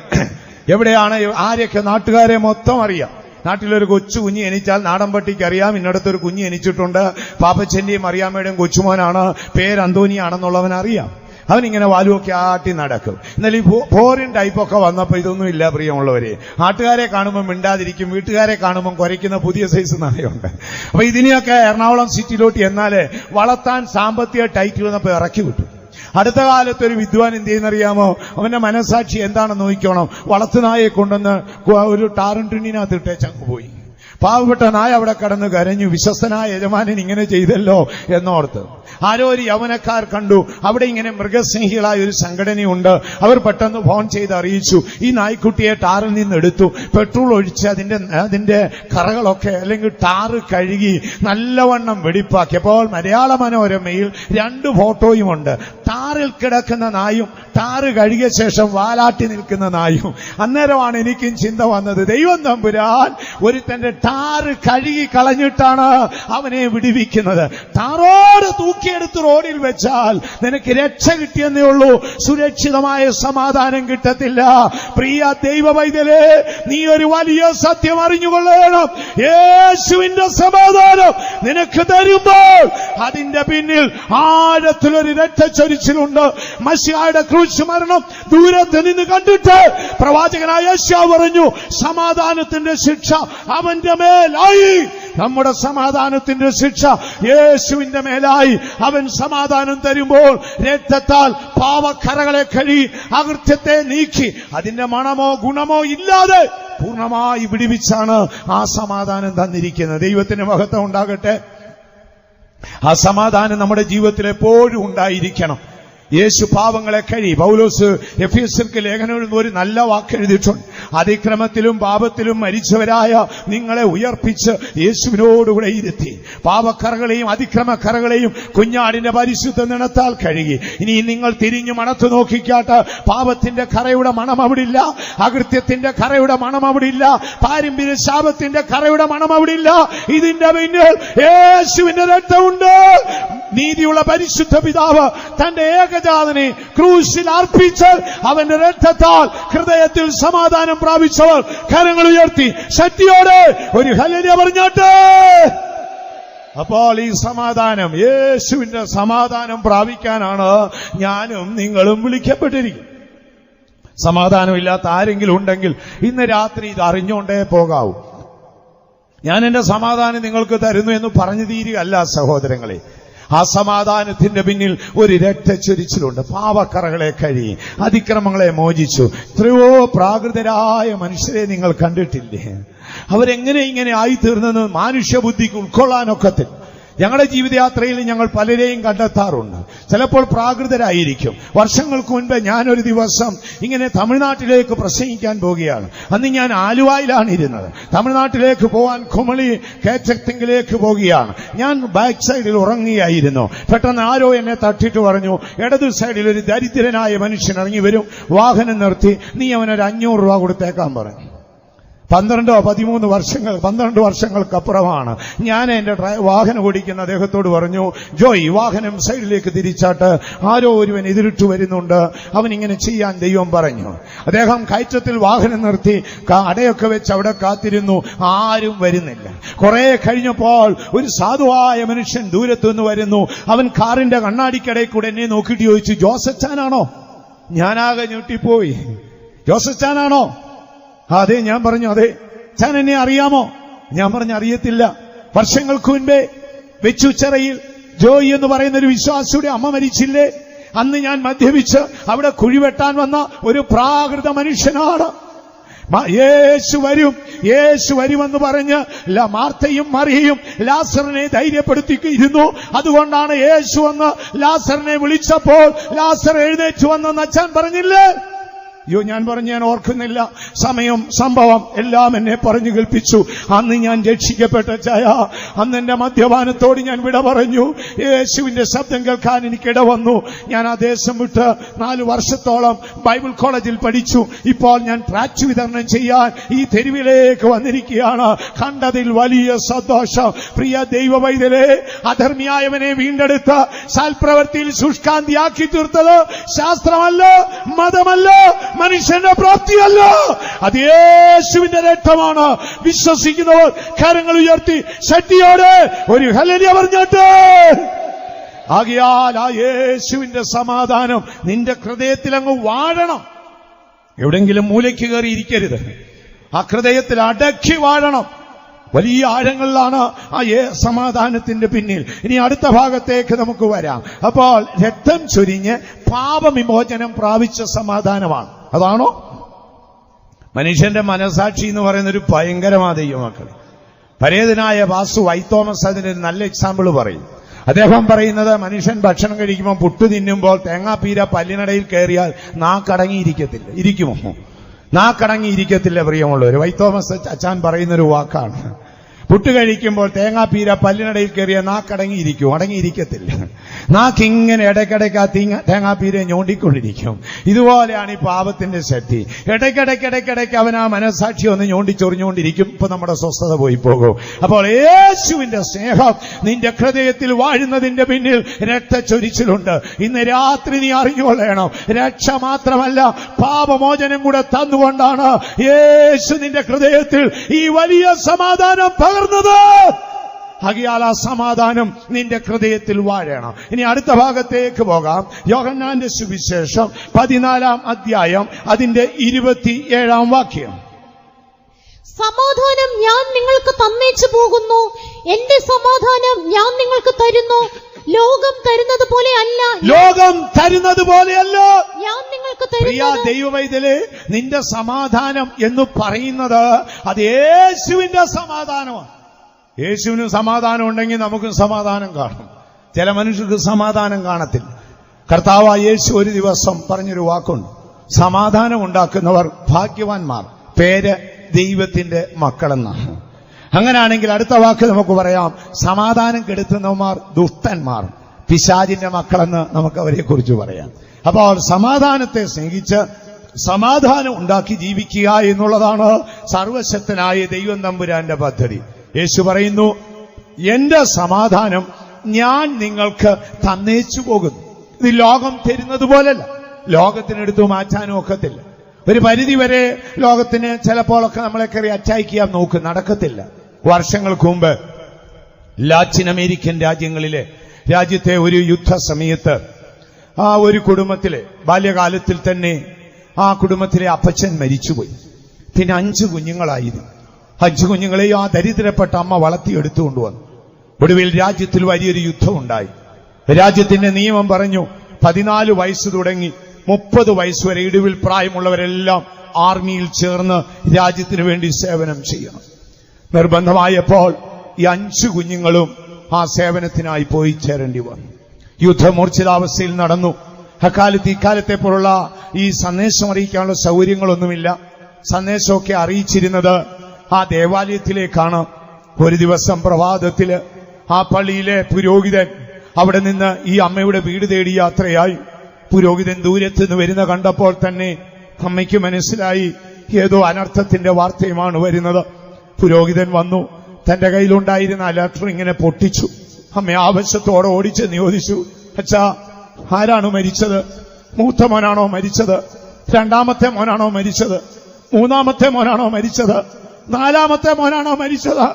എവിടെയാണ് ആരെയൊക്കെ, നാട്ടുകാരെ മൊത്തം അറിയാം. നാട്ടിലൊരു കൊച്ചു കുഞ്ഞ് ജനിച്ചാൽ നാടൻ പട്ടിക്ക് അറിയാം ഇന്നടത്തൊരു കുഞ്ഞ് ജനിച്ചിട്ടുണ്ട്, പാപ്പച്ചന്റെയും അറിയാമ്മയുടെയും കൊച്ചുമോനാണ്, പേര് അന്തോനിയാണെന്നുള്ളവൻ അറിയാം. അവനിങ്ങനെ വാലുവൊക്കെ ആട്ടി നടക്കും. എന്നാൽ ഈ ഫോറിൻ ടൈപ്പൊക്കെ വന്നപ്പോൾ ഇതൊന്നും ഇല്ല പ്രിയമുള്ളവരെ. നാട്ടുകാരെ കാണുമ്പോൾ മിണ്ടാതിരിക്കും, വീട്ടുകാരെ കാണുമ്പോൾ കുരയ്ക്കുന്ന പുതിയ സൈസ് നായുണ്ട്. അപ്പൊ ഇതിനെയൊക്കെ എറണാകുളം സിറ്റിയിലോട്ട് എന്നാല് വളർത്താൻ സാമ്പത്തിക ടൈറ്റ് വന്നപ്പോൾ ഇറക്കി വിട്ടു. അടുത്ത കാലത്ത് ഒരു വിദ്വാൻ എന്ത് ചെയ്യുന്നറിയാമോ? അവന്റെ മനസാക്ഷി എന്താണെന്ന് നോക്കിക്കോണം. വളർത്തുനായെ കൊണ്ടുവന്ന് ഒരു ടാറും ടിന്നിനകത്ത് ഇട്ടേച്ചങ്ങ് പോയി. പാവപ്പെട്ട നായ അവിടെ കടന്ന് കരഞ്ഞു. വിശ്വസ്തനായ യജമാനൻ ഇങ്ങനെ ചെയ്തല്ലോ എന്നോർത്ത്. ആരോ ഒരു യൗവനക്കാർ കണ്ടു, അവിടെ ഇങ്ങനെ മൃഗസ്നേഹികളായ ഒരു സംഘടനയുണ്ട്. അവർ പെട്ടെന്ന് ഫോൺ ചെയ്ത് അറിയിച്ചു, ഈ നായ്ക്കുട്ടിയെ ടാറിൽ നിന്ന് എടുത്തു, പെട്രോൾ ഒഴിച്ച് അതിന്റെ കറകളൊക്കെ അല്ലെങ്കിൽ ടാറ് കഴുകി നല്ലവണ്ണം വെടിപ്പാക്കി. അപ്പോൾ മലയാള മനോരമയിൽ 2 ഫോട്ടോയുമുണ്ട്. ടാറിൽ കിടക്കുന്ന നായും ടാറ് കഴുകിയ ശേഷം വാലാട്ടി നിൽക്കുന്ന നായും. അന്നേരമാണ് എനിക്കും ചിന്ത വന്നത്, ദൈവം തമ്പുരാൻ ഒരുത്തന്റെ ടാറ് കഴുകി കളഞ്ഞിട്ടാണ് അവനെ വിടിവിക്കുന്നത്. ടാറോട് തൂക്കിയെടുത്ത് റോഡിൽ വെച്ചാൽ നിനക്ക് രക്ഷ കിട്ടിയെന്നേ ഉള്ളൂ, സുരക്ഷിതമായ സമാധാനം കിട്ടത്തില്ല. പ്രിയ ദൈവ പൈതലേ, നീ ഒരു വലിയ സത്യം അറിഞ്ഞുകൊള്ളണം. യേശുവിന്റെ സമാധാനം നിനക്ക് തരുമ്പോൾ അതിന്റെ പിന്നിൽ ആഴത്തിലൊരു രക്തച്ചൊരിച്ചിലുണ്ട്. മശിഹായുടെ ക്രൂശ് മരണം ദൂരത്ത് നിന്ന് കണ്ടിട്ട് പ്രവാചകനായ യെശയ്യാ പറഞ്ഞു, സമാധാനത്തിന്റെ ശിക്ഷ അവന്റെ മേലായി. നമ്മുടെ സമാധാനത്തിന്റെ ശിക്ഷ യേശുവിന്റെ മേലായി. അവൻ സമാധാനം തരുമ്പോൾ രക്തത്താൽ പാവക്കറകളെ കഴുകി അകൃത്യത്തെ നീക്കി അതിന്റെ മണമോ ഗുണമോ ഇല്ലാതെ പൂർണ്ണമായി വിടിവിച്ചാണ് ആ സമാധാനം തന്നിരിക്കുന്നത്. ദൈവത്തിന് മഹത്വം ഉണ്ടാകട്ടെ. ആ സമാധാനം നമ്മുടെ ജീവിതത്തിൽ എപ്പോഴും ഉണ്ടായിരിക്കണം. യേശു പാവങ്ങളെ കഴി. പൗലോസ് എഫേസ്യർക്ക് ലേഖനം ഒരു നല്ല വാക്ക് എഴുതിയിട്ടുണ്ട്. അതിക്രമത്തിലും പാപത്തിലും മരിച്ചവരായ നിങ്ങളെ ഉയർപ്പിച്ച് യേശുവിനോടുകൂടെ ഇരുത്തി പാപക്കറകളെയും അതിക്രമക്കറകളെയും കുഞ്ഞാടിന്റെ പരിശുദ്ധ നിണത്താൽ കഴുകി. ഇനി നിങ്ങൾ തിരിഞ്ഞു മണത്തു നോക്കിക്കാട്ട്. പാപത്തിന്റെ കറയുടെ മണം അവിടില്ല, അകൃത്യത്തിന്റെ കറയുടെ മണം അവിടില്ല, പാരമ്പര്യ ശാപത്തിന്റെ കറയുടെ മണം അവിടില്ല. ഇതിന്റെ പിന്നിൽ യേശുവിന്റെ രക്തമുണ്ട്. നീതിയുള്ള പരിശുദ്ധ പിതാവ് തന്റെ ഏകജാതനെ ക്രൂശിൽ അർപ്പിച്ച് അവന്റെ രക്തത്താൽ ഹൃദയത്തിൽ സമാധാനം പ്രാപിച്ചവർ കരങ്ങൾ ഉയർത്തി ശക്തിയോടെ ഒരു ഹല്ലേലൂയ പറഞ്ഞാട്ടെ. അപ്പോൾ ഈ സമാധാനം, യേശുവിന്റെ സമാധാനം പ്രാപിക്കാനാണ് ഞാനും നിങ്ങളും വിളിക്കപ്പെട്ടിരിക്കുന്നത്. സമാധാനമില്ലാത്ത ആരെങ്കിലും ഉണ്ടെങ്കിൽ ഇന്ന് രാത്രി ഇത് അറിഞ്ഞുകൊണ്ടേ പോകാവൂ. ഞാൻ എന്റെ സമാധാനം നിങ്ങൾക്ക് തരുന്നു എന്ന് പറഞ്ഞു തീരുകയല്ല സഹോദരങ്ങളെ. ആ സമാധാനത്തിന്റെ പിന്നിൽ ഒരു രക്തച്ചൊരിച്ചിലുണ്ട്. പാപക്കറകളെ കഴുകി, അതിക്രമങ്ങളെ മോചിച്ചു. എത്രയോ പ്രാകൃതരായ മനുഷ്യരെ നിങ്ങൾ കണ്ടിട്ടില്ലേ? അവരെങ്ങനെ ഇങ്ങനെ ആയിത്തീർന്നെന്ന് മനുഷ്യബുദ്ധിക്ക് ഉൾക്കൊള്ളാനൊക്കത്തില്ല. ഞങ്ങളുടെ ജീവിതയാത്രയിൽ ഞങ്ങൾ പലരെയും കണ്ടെത്താറുണ്ട്. ചിലപ്പോൾ പ്രാകൃതരായിരിക്കും. വർഷങ്ങൾക്ക് മുൻപ് ഞാനൊരു ദിവസം ഇങ്ങനെ തമിഴ്നാട്ടിലേക്ക് പ്രസംഗിക്കാൻ പോവുകയാണ്. അന്ന് ഞാൻ ആലുവായിലാണ് ഇരുന്നത്. തമിഴ്നാട്ടിലേക്ക് പോകാൻ കുമളി കേച്ചത്തിങ്കിലേക്ക് പോവുകയാണ്. ഞാൻ ബാക്ക് സൈഡിൽ ഉറങ്ങുകയായിരുന്നു. പെട്ടെന്ന് ആരോ എന്നെ തട്ടിട്ട് പറഞ്ഞു, ഇടതു സൈഡിൽ ഒരു ദരിദ്രനായ മനുഷ്യൻ ഇറങ്ങി വരും, വാഹനം നിർത്തി നീ അവനൊരു 500 രൂപ കൊടുത്തേക്കാൻ പറഞ്ഞു. 12 വർഷങ്ങൾക്കപ്പുറമാണ്. ഞാൻ എന്റെ വാഹനം ഓടിക്കുന്ന അദ്ദേഹത്തോട് പറഞ്ഞു, ജോയ് വാഹനം സൈഡിലേക്ക് തിരിച്ചാട്ട്, ആരോ ഒരുവൻ എതിരിട്ട് വരുന്നുണ്ട്, അവൻ ഇങ്ങനെ ചെയ്യാൻ ദൈവം പറഞ്ഞു. അദ്ദേഹം കയറ്റത്തിൽ വാഹനം നിർത്തി അടയൊക്കെ വെച്ച് അവിടെ കാത്തിരുന്നു. ആരും വരുന്നില്ല. കുറെ കഴിഞ്ഞപ്പോൾ ഒരു സാധുവായ മനുഷ്യൻ ദൂരത്തുനിന്ന് വരുന്നു. അവൻ കാറിന്റെ കണ്ണാടിക്കടയിൽ കൂടെ എന്നെ നോക്കിയിട്ട് ചോദിച്ചു, ജോസച്ചാനാണോ? ഞാനാകെ ഞെട്ടിപ്പോയി. ജോസച്ചാനാണോ? അതെ. ഞാൻ പറഞ്ഞു, അതെ. ചാൻ എന്നെ അറിയാമോ? ഞാൻ പറഞ്ഞു, അറിയത്തില്ല. വർഷങ്ങൾക്ക് മുൻപേ വെച്ചുച്ചിറയിൽ ജോയി എന്ന് പറയുന്ന ഒരു വിശ്വാസിയുടെ അമ്മ മരിച്ചില്ലേ? അന്ന് ഞാൻ മദ്യപിച്ച് അവിടെ കുഴിവെട്ടാൻ വന്ന ഒരു പ്രാകൃത മനുഷ്യനാണ്. യേശു വരുമെന്ന് പറഞ്ഞ് മാർത്തയും മറിയയും ലാസറിനെ ധൈര്യപ്പെടുത്തിയിരുന്നു. അതുകൊണ്ടാണ് യേശു വന്ന് ലാസറിനെ വിളിച്ചപ്പോൾ ലാസർ എഴുന്നേറ്റ് വന്നെന്ന് അച്ഛൻ പറഞ്ഞില്ലേ? ഞാൻ പറഞ്ഞു, ഞാൻ ഓർക്കുന്നില്ല. സമയം, സംഭവം എല്ലാം എന്നെ പറഞ്ഞു കേൾപ്പിച്ചു. അന്ന് ഞാൻ രക്ഷിക്കപ്പെട്ട ചായ. അന്ന് എന്റെ മദ്യപാനത്തോട് ഞാൻ വിട പറഞ്ഞു. യേശുവിന്റെ ശബ്ദം കേൾക്കാൻ എനിക്കിട വന്നു. ഞാൻ ആ ദേശം വിട്ട് 4 വർഷത്തോളം ബൈബിൾ കോളേജിൽ പഠിച്ചു. ഇപ്പോൾ ഞാൻ ട്രാക്ട് വിതരണം ചെയ്യാൻ ഈ തെരുവിലേക്ക് വന്നിരിക്കുകയാണ്. കണ്ടതിൽ വലിയ സന്തോഷം. പ്രിയ ദൈവവൈദ്യരെ, അധർമ്മിയായവനെ വീണ്ടെടുത്ത് സൽപ്രവൃത്തിയിൽ ശുഷ്കാന്തിയാക്കി തീർത്തത് ശാസ്ത്രമല്ല, മതമല്ല, മനുഷ്യന്റെ പ്രാപ്തിയല്ല, അത് യേശുവിന്റെ രക്തമാണ്. വിശ്വസിക്കുന്നവർ കരങ്ങൾ ഉയർത്തി ശക്തിയോടെ ഒരു ഹല്ലേലൂയ പറഞ്ഞിട്ട്. ആകയാൽ ആ യേശുവിന്റെ സമാധാനം നിന്റെ ഹൃദയത്തിൽ അങ്ങ് വാഴണം. എവിടെങ്കിലും മൂലയ്ക്ക് കയറി ഇരിക്കരുത്. ആ ഹൃദയത്തിൽ അടക്കി വാഴണം. വലിയ ആഴങ്ങളിലാണ് ആ സമാധാനത്തിന്റെ പിന്നിൽ. ഇനി അടുത്ത ഭാഗത്തേക്ക് നമുക്ക് വരാം. അപ്പോൾ രക്തം ചൊരിഞ്ഞ് പാപവിമോചനം പ്രാപിച്ച സമാധാനമാണ്. അതാണോ? മനുഷ്യന്റെ മനസാക്ഷി എന്ന് പറയുന്ന ഒരു ഭയങ്കരമായ ദൈവമക്കൾ. പരേതനായ വാസു വൈത്തോമസ് അതിനൊരു നല്ല എക്സാമ്പിൾ പറയും. അദ്ദേഹം പറയുന്നത്, മനുഷ്യൻ ഭക്ഷണം കഴിക്കുമ്പോൾ പുട്ട് തിന്നുമ്പോൾ തേങ്ങാപ്പീര പല്ലിനടയിൽ കയറിയാൽ നാക്കടങ്ങിയിരിക്കത്തില്ല. ഇരിക്കുമോ? നാക്കടങ്ങിയിരിക്കത്തില്ല. പ്രിയമുള്ളവർ, വൈത്തോമസ് അച്ചാൻ പറയുന്നൊരു വാക്കാണ്. പുട്ട് കഴിക്കുമ്പോൾ തേങ്ങാപ്പീര പല്ലിനടയിൽ കയറിയ നാക്കടങ്ങിയിരിക്കും, അടങ്ങിയിരിക്കത്തില്ല. നാക്കിങ്ങനെ ഇടയ്ക്കിടയ്ക്ക് ആ തേങ്ങാപ്പീരെ ഞോണ്ടിക്കൊണ്ടിരിക്കും. ഇതുപോലെയാണ് ഈ പാപത്തിന്റെ ശക്തി. ഇടയ്ക്കിടയ്ക്ക് അവൻ ആ മനസാക്ഷി ഒന്ന് ഞോണ്ടിച്ചൊറിഞ്ഞുകൊണ്ടിരിക്കും. ഇപ്പൊ നമ്മുടെ സ്വസ്ഥത പോയി പോകും. അപ്പോൾ യേശുവിന്റെ സ്നേഹം നിന്റെ ഹൃദയത്തിൽ വാഴുന്നതിന്റെ പിന്നിൽ രക്തച്ചൊരിച്ചിലുണ്ട്. ഇന്ന് രാത്രി നീ അറിഞ്ഞുകൊള്ളണം, രക്ഷ മാത്രമല്ല പാപമോചനം കൂടെ തന്നുകൊണ്ടാണ് യേശു നിന്റെ ഹൃദയത്തിൽ ഈ വലിയ സമാധാനം പകർന്നത്. ആകയാൽ ആ സമാധാനം നിന്റെ ഹൃദയത്തിൽ വാഴണം. ഇനി അടുത്ത ഭാഗത്തേക്ക് പോകാം. യോഹന്നാന്റെ സുവിശേഷം 14-ാം അധ്യായം അതിന്റെ 27-ാം വാക്യം. സമാധാനം ഞാൻ നിങ്ങൾക്ക് തന്നേച്ചു പോകുന്നു, എന്റെ സമാധാനം ഞാൻ നിങ്ങൾക്ക് തരുന്നു. ലോകം തരുന്നത് പോലെ അല്ല ഞാൻ നിങ്ങൾക്ക് തരുന്നത്. ദൈവവൈദ്യലേ, നിന്റെ സമാധാനം എന്ന് പറയുന്നത് അത് യേശുവിന്റെ സമാധാനമാണ്. യേശുവിന് സമാധാനം ഉണ്ടെങ്കിൽ നമുക്കും സമാധാനം കാണും. ചില മനുഷ്യർക്ക് സമാധാനം കാണത്തില്ല. കർത്താവായ യേശു ഒരു ദിവസം പറഞ്ഞൊരു വാക്കുണ്ട്, സമാധാനം ഉണ്ടാക്കുന്നവർ ഭാഗ്യവാന്മാർ, പേര് ദൈവത്തിന്റെ മക്കളെന്നാണ്. അങ്ങനെയാണെങ്കിൽ അടുത്ത വാക്ക് നമുക്ക് പറയാം, സമാധാനം കെടുത്തുന്നവന്മാർ ദുഷ്ടന്മാർ, പിശാചിന്റെ മക്കളെന്ന് നമുക്ക് അവരെ കുറിച്ച് പറയാം. അപ്പോൾ സമാധാനത്തെ സ്നേഹിച്ച് സമാധാനം ഉണ്ടാക്കി ജീവിക്കുക എന്നുള്ളതാണ് സർവശക്തനായ ദൈവം തമ്പുരാന്റെ പദ്ധതി. യേശു പറയുന്നു, എന്റെ സമാധാനം ഞാൻ നിങ്ങൾക്ക് തന്നേച്ചു പോകുന്നു. ഇത് ലോകം തരുന്നത് പോലല്ല, ലോകത്തിനെടുത്തു മാറ്റാനും ഒക്കത്തില്ല. ഒരു പരിധിവരെ ലോകത്തിന് ചിലപ്പോഴൊക്കെ നമ്മളെ കയറി അറ്റാക്ക് ചെയ്യാൻ നോക്കും, നടക്കത്തില്ല. വർഷങ്ങൾക്ക് മുമ്പ് ലാറ്റിൻ അമേരിക്കൻ രാജ്യത്തെ ഒരു യുദ്ധസമയത്ത് ആ ഒരു കുടുംബത്തിലെ ബാല്യകാലത്തിൽ തന്നെ ആ കുടുംബത്തിലെ അപ്പച്ചൻ മരിച്ചുപോയി. പിന്നെ 5 കുഞ്ഞുങ്ങളായിരുന്നു. 5 കുഞ്ഞുങ്ങളെയും ആ ദരിദ്രപ്പെട്ട അമ്മ വളർത്തിയെടുത്തുകൊണ്ടുവന്നു. ഒടുവിൽ രാജ്യത്തിൽ വലിയൊരു യുദ്ധമുണ്ടായി. രാജ്യത്തിന്റെ നിയമം പറഞ്ഞു 14 വയസ്സ് തുടങ്ങി 30 വയസ്സ് വരെ ഇടിവിൽ പ്രായമുള്ളവരെല്ലാം ആർമിയിൽ ചേർന്ന് രാജ്യത്തിന് വേണ്ടി സേവനം ചെയ്യണം. നിർബന്ധമായപ്പോൾ ഈ 5 കുഞ്ഞുങ്ങളും ആ സേവനത്തിനായി പോയി ചേരേണ്ടി വന്നു. യുദ്ധമൂർച്ഛിതാവസ്ഥയിൽ നടന്നു. അക്കാലത്ത് ഇക്കാലത്തെ പോലുള്ള ഈ സന്ദേശം അറിയിക്കാനുള്ള സൗകര്യങ്ങളൊന്നുമില്ല. സന്ദേശമൊക്കെ അറിയിച്ചിരുന്നത് ആ ദേവാലയത്തിലേക്കാണ്. ഒരു ദിവസം പ്രഭാതത്തില് ആ പള്ളിയിലെ പുരോഹിതൻ അവിടെ നിന്ന് ഈ അമ്മയുടെ വീട് തേടി യാത്രയായി. പുരോഹിതൻ ദൂരത്ത് നിന്ന് വരുന്ന കണ്ടപ്പോൾ തന്നെ അമ്മയ്ക്ക് മനസ്സിലായി ഏതോ അനർത്ഥത്തിന്റെ വാർത്തയുമാണ് വരുന്നത്. പുരോഹിതൻ വന്നു, തന്റെ കയ്യിലുണ്ടായിരുന്ന ആ ലെറ്റർ ഇങ്ങനെ പൊട്ടിച്ചു. അമ്മ ആവശ്യത്തോടെ ഓടിച്ചെന്ന് ചോദിച്ചു, അച്ഛാ, ആരാണ് മരിച്ചത്? മൂത്ത മോനാണോ മരിച്ചത്? രണ്ടാമത്തെ മോനാണോ മരിച്ചത്? മൂന്നാമത്തെ മോനാണോ മരിച്ചത്? നാലാമത്തെ മോനാണോ മരിച്ചത്?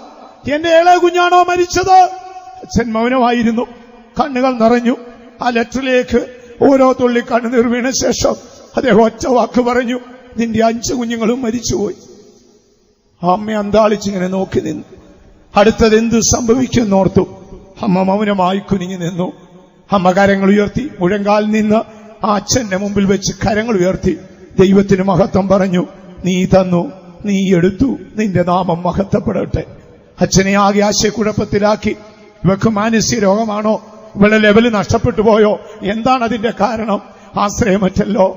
എന്റെ ഇളയ കുഞ്ഞാണോ മരിച്ചത്? അച്ഛൻ മൗനമായിരുന്നു. കണ്ണുകൾ നിറഞ്ഞു. ആ ലെറ്ററിലേക്ക് ഓരോ തുള്ളി കണ്ണുനീർ വീണ ശേഷം അദ്ദേഹം ഒറ്റ വാക്ക് പറഞ്ഞു, നിന്റെ 5 കുഞ്ഞുങ്ങളും മരിച്ചുപോയി. അമ്മ അന്താളിച്ചിങ്ങനെ നോക്കി നിന്നു. അടുത്തത് എന്ത് സംഭവിക്കുമെന്നോർത്തു. അമ്മ മൗനമായി കുനിഞ്ഞു നിന്നു. അമ്മ കരങ്ങൾ ഉയർത്തി മുഴങ്കാൽ നിന്ന് ആ അച്ഛന്റെ മുമ്പിൽ വെച്ച് കരങ്ങൾ ഉയർത്തി ദൈവത്തിന് മഹത്വം പറഞ്ഞു. നീ തന്നു, നീ എടുത്തു, നിന്റെ നാമം മഹത്വപ്പെടട്ടെ. അച്ഛനെ ആകെ ആശയക്കുഴപ്പത്തിലാക്കി. ഇവക്ക് മാനസിക രോഗമാണോ? ഇവളുടെ ലെവല് നഷ്ടപ്പെട്ടു പോയോ? എന്താണ് അതിന്റെ കാരണം? ആശ്രയമറ്റല്ലോ.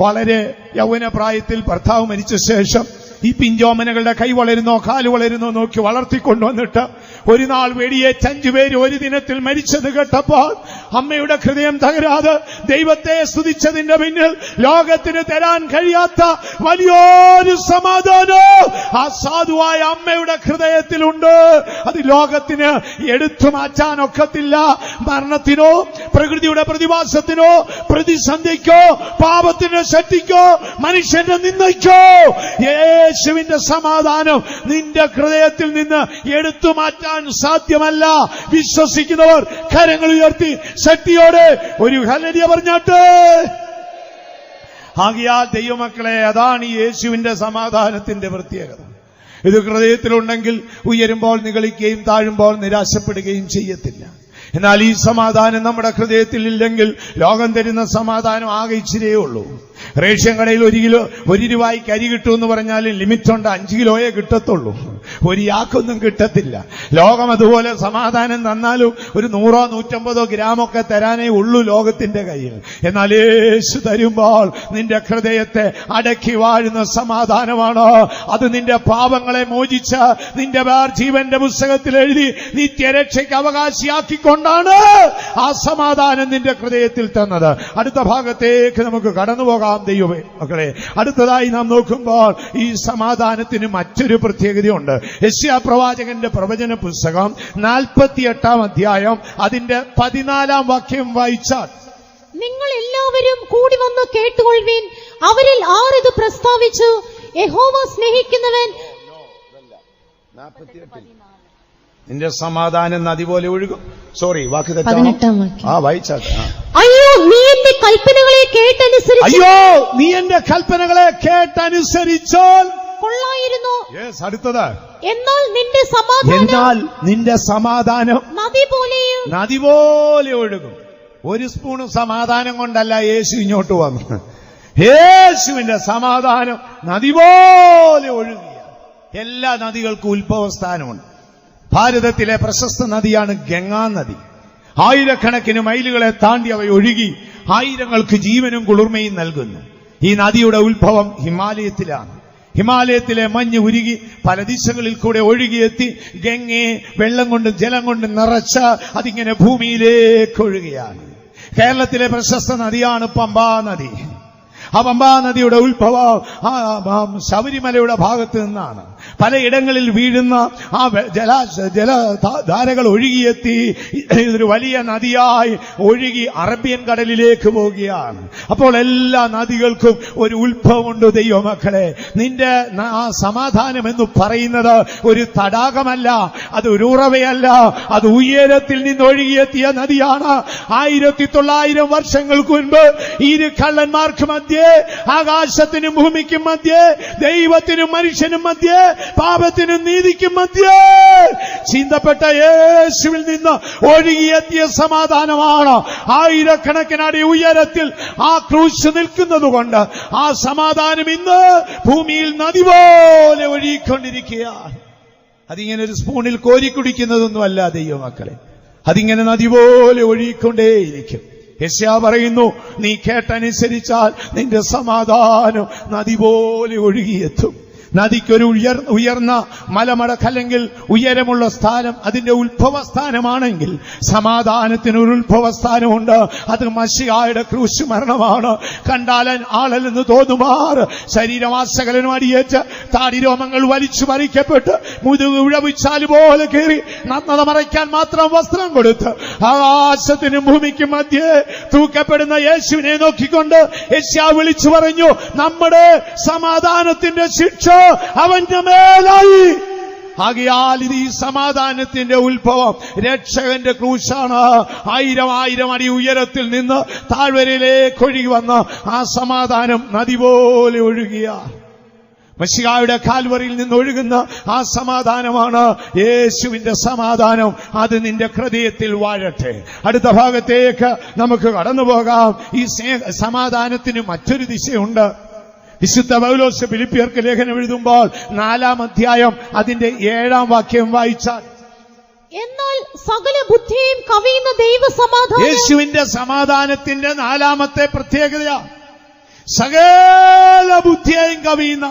വളരെ യൗവന പ്രായത്തിൽ ഭർത്താവ് മരിച്ച ശേഷം ഈ പിഞ്ചോമനകളുടെ കൈ വളരുന്നോ കാല് വളരുന്നോ നോക്കി വളർത്തിക്കൊണ്ടുവന്നിട്ട് ഒരു നാൾ വെടിയേറ്റ് 5 പേര് ഒരു ദിനത്തിൽ മരിച്ചത് കേട്ടപ്പോൾ അമ്മയുടെ ഹൃദയം തകരാതെ ദൈവത്തെ സ്തുതിച്ചതിന്റെ പിന്നിൽ ലോകത്തിന് തരാൻ കഴിയാത്ത വലിയൊരു സമാധാനം ആ സാധുവായ അമ്മയുടെ ഹൃദയത്തിലുണ്ട്. അത് ലോകത്തിന് എടുത്തു മാറ്റാനൊക്കത്തില്ല. മരണത്തിനോ പ്രകൃതിയുടെ പ്രതിഭാസത്തിനോ പ്രതിസന്ധിക്കോ പാപത്തിന്റെ ശക്തിക്കോ മനുഷ്യന്റെ നിന്ദയ്ക്കോ യേശുവിന്റെ സമാധാനം നിന്റെ ഹൃദയത്തിൽ നിന്ന് എടുത്തു മാറ്റാൻ സാധ്യമല്ല. വിശ്വസിക്കുന്നവർ കരങ്ങൾ ഉയർത്തി ശക്തിയോടെ ഒരു ഹല്ലേലൂയ പറഞ്ഞാട്ടെ. ആകയാൽ ദൈവമക്കളെ, അതാണ് ഈ യേശുവിന്റെ സമാധാനത്തിന്റെ പ്രത്യേകത. ഇത് ഹൃദയത്തിലുണ്ടെങ്കിൽ ഉയരുമ്പോൾ നിഗളിക്കുകയും താഴുമ്പോൾ നിരാശപ്പെടുകയും ചെയ്യത്തില്ല. എന്നാൽ ഈ സമാധാനം നമ്മുടെ ഹൃദയത്തിൽ ഇല്ലെങ്കിൽ ലോകം തരുന്ന സമാധാനം ആകെ ഇച്ചിരിയേ ഉള്ളൂ. റേഷൻ കടയിൽ 1 രൂപയ്ക്ക് അരി കിട്ടുമെന്ന് പറഞ്ഞാൽ ലിമിറ്റുണ്ട്, 5 കിലോയെ കിട്ടത്തുള്ളൂ. ഒരു യാക്കൊന്നും കിട്ടത്തില്ല. ലോകം അതുപോലെ സമാധാനം തന്നാലും ഒരു 100 150 ഗ്രാമൊക്കെ തരാനേ ഉള്ളൂ ലോകത്തിന്റെ കയ്യിൽ. എന്നാൽ യേശു തരുമ്പോൾ നിന്റെ ഹൃദയത്തെ അടക്കി വാഴുന്ന സമാധാനമാണ്. അത് നിന്റെ പാപങ്ങളെ മോചിച്ച് നിന്റെ പേർ ജീവന്റെ പുസ്തകത്തിൽ എഴുതി നിത്യരക്ഷയ്ക്ക് അവകാശിയാക്കിക്കൊണ്ടാണ് ആ സമാധാനം നിന്റെ ഹൃദയത്തിൽ തന്നത്. അടുത്ത ഭാഗത്തേക്ക് നമുക്ക് കടന്നുപോകാം ദൈവമേ മക്കളെ. അടുത്തതായി നാം നോക്കുമ്പോൾ ഈ സമാധാനത്തിന് മറ്റൊരു പ്രത്യേകതയുണ്ട്. യെശയ്യാ പ്രവാചകന്റെ പ്രവചന പുസ്തകം 48-ാം അധ്യായം അതിന്റെ 14-ാം വാക്യം വായിച്ചാൽ, നിങ്ങൾ എല്ലാവരും കൂടി വന്ന് കേട്ടുകൊള്ളുവിൻ. അവരിൽ 6 ഇത് പ്രസ്താവിച്ചു, യഹോവ സ്നേഹിക്കുന്നവൻ. നിന്റെ സമാധാനം നദി പോലെ ഒഴുകും. സോറി, വാക്ക് 18-ാം വാക്യം. വായിച്ചാട്ടെ. അയ്യോ, നീ എന്റെ കൽപ്പനകളെ കേട്ടനുസരിച്ചാൽ കൊള്ളായിരുന്നു. അടുത്തത്, എന്നാൽ നിന്റെ സമാധാനം നദി പോലെ ഒഴുകും. ഒരു സ്പൂൺ സമാധാനം കൊണ്ടല്ല യേശു ഇങ്ങോട്ട് വന്നു. യേശുവിന്റെ സമാധാനം നദി പോലെ ഒഴുകിയ. എല്ലാ നദികൾക്കും ഉത്ഭവസ്ഥാനമുണ്ട്. ഭാരതത്തിലെ പ്രശസ്ത നദിയാണ് ഗംഗാ നദി. ആയിരക്കണക്കിന് മൈലുകളെ താണ്ടി അവ ഒഴുകി ആയിരങ്ങൾക്ക് ജീവനും കുളിർമയും നൽകുന്നു. ഈ നദിയുടെ ഉത്ഭവം ഹിമാലയത്തിലാണ്. ഹിമാലയത്തിലെ മഞ്ഞ് ഉരുകി പല ദിശകളിൽ കൂടെ ഒഴുകിയെത്തി ഗംഗയെ വെള്ളം കൊണ്ട് ജലം കൊണ്ട് നിറച്ച് അതിങ്ങനെ ഭൂമിയിലേക്ക് ഒഴുകുകയാണ്. കേരളത്തിലെ പ്രശസ്ത നദിയാണ് പമ്പാ നദി. ആ പമ്പാ നദിയുടെ ഉത്ഭവം ശബരിമലയുടെ ഭാഗത്ത് നിന്നാണ്. പലയിടങ്ങളിൽ വീഴുന്ന ആ ജലധാരകൾ ഒഴുകിയെത്തി ഇതൊരു വലിയ നദിയായി ഒഴുകി അറബിയൻ കടലിലേക്ക് പോവുകയാണ്. അപ്പോൾ എല്ലാ നദികൾക്കും ഒരു ഉത്ഭവമുണ്ട് ദൈവമക്കളെ. നിന്റെ ആ സമാധാനം എന്ന് പറയുന്നത് ഒരു തടാകമല്ല, അത് ഒരു ഉറവയല്ല, അത് ഉയരത്തിൽ നിന്ന് ഒഴുകിയെത്തിയ നദിയാണ്. 1900 വർഷങ്ങൾക്ക് മുൻപ് ഇരു കള്ളന്മാർക്ക് മധ്യേ, ആകാശത്തിനും ഭൂമിക്കും മധ്യേ, ദൈവത്തിനും മനുഷ്യനും മധ്യേ പാപത്തിനും നീതിക്കും മധ്യേ ചിന്തപ്പെട്ട യേശുവിൽ നിന്ന് ഒഴുകിയെത്തിയ സമാധാനമാണ് ആയിരക്കണക്കിനടി ഉയരത്തിൽ ആ ക്രൂശ് നിൽക്കുന്നത് കൊണ്ട് ആ സമാധാനം ഇന്ന് ഭൂമിയിൽ നദി പോലെ ഒഴുകിക്കൊണ്ടിരിക്കുകയാണ്. അതിങ്ങനെ ഒരു സ്പൂണിൽ കോരി കുടിക്കുന്നതൊന്നുമല്ല ദൈവമക്കളെ, അതിങ്ങനെ നദി പോലെ ഒഴുകിക്കൊണ്ടേയിരിക്കും. യെശയ്യാ പറയുന്നു, നീ കേട്ടനുസരിച്ചാൽ നിന്റെ സമാധാനം നദി പോലെ ഒഴുകിയെത്തും. നദിക്കൊരു ഉയർന്ന മലമടക്കല്ലെങ്കിൽ ഉയരമുള്ള സ്ഥാനം അതിന്റെ ഉത്ഭവസ്ഥാനമാണെങ്കിൽ സമാധാനത്തിനൊരു ഉത്ഭവസ്ഥാനമുണ്ട്. അത് മശിഹായുടെ ക്രൂശ് മരണമാണ്. കണ്ടാൽ ആളല്ലെന്ന് തോന്നുമാർ ശരീരമാസകലനും അടിയേറ്റ് താടിരോമങ്ങൾ വലിച്ചു മറിക്കപ്പെട്ട് മുതുക് ഉഴവിച്ചാല് പോലെ കയറി നഗ്നത മറയ്ക്കാൻ മാത്രം വസ്ത്രം കൊടുത്ത് ആകാശത്തിനും ഭൂമിക്കും മധ്യേ തൂക്കപ്പെടുന്ന യേശുവിനെ നോക്കിക്കൊണ്ട് യെശയ്യാ വിളിച്ചു പറഞ്ഞു, നമ്മുടെ സമാധാനത്തിന്റെ ശിക്ഷ അവന്റെ മേലായി. ആകയാൽ ഇത് ഈ സമാധാനത്തിന്റെ ഉത്ഭവം രക്ഷകന്റെ ക്രൂശാണ്. 1000 അടി ഉയരത്തിൽ നിന്ന് താഴ്വരയിലേക്ക് ഒഴുകി വന്ന് ആ സമാധാനം നദി പോലെ ഒഴുകിയ മശിഹായുടെ കാൽവറിയിൽ നിന്ന് ഒഴുകുന്ന ആ സമാധാനമാണ് യേശുവിന്റെ സമാധാനം. അത് നിന്റെ ഹൃദയത്തിൽ വാഴട്ടെ. അടുത്ത ഭാഗത്തേക്ക് നമുക്ക് കടന്നുപോകാം. ഈ സമാധാനത്തിന് മറ്റൊരു ദിശയുണ്ട്. വിശുദ്ധ പൗലോസ് ഫിലിപ്പിയർക്ക് ലേഖനം എഴുതുമ്പോൾ 4-ാം അധ്യായം അതിന്റെ 7-ാം വാക്യം വായിച്ചാൽ, എന്നാൽ സകല ബുദ്ധിയും കവിയുന്ന ദൈവ സമാധാനം, യേശുവിന്റെ സമാധാനത്തിന്റെ 4-ാമത്തെ പ്രത്യേകതയാണ് സകല ബുദ്ധിയെയും കവിയുന്ന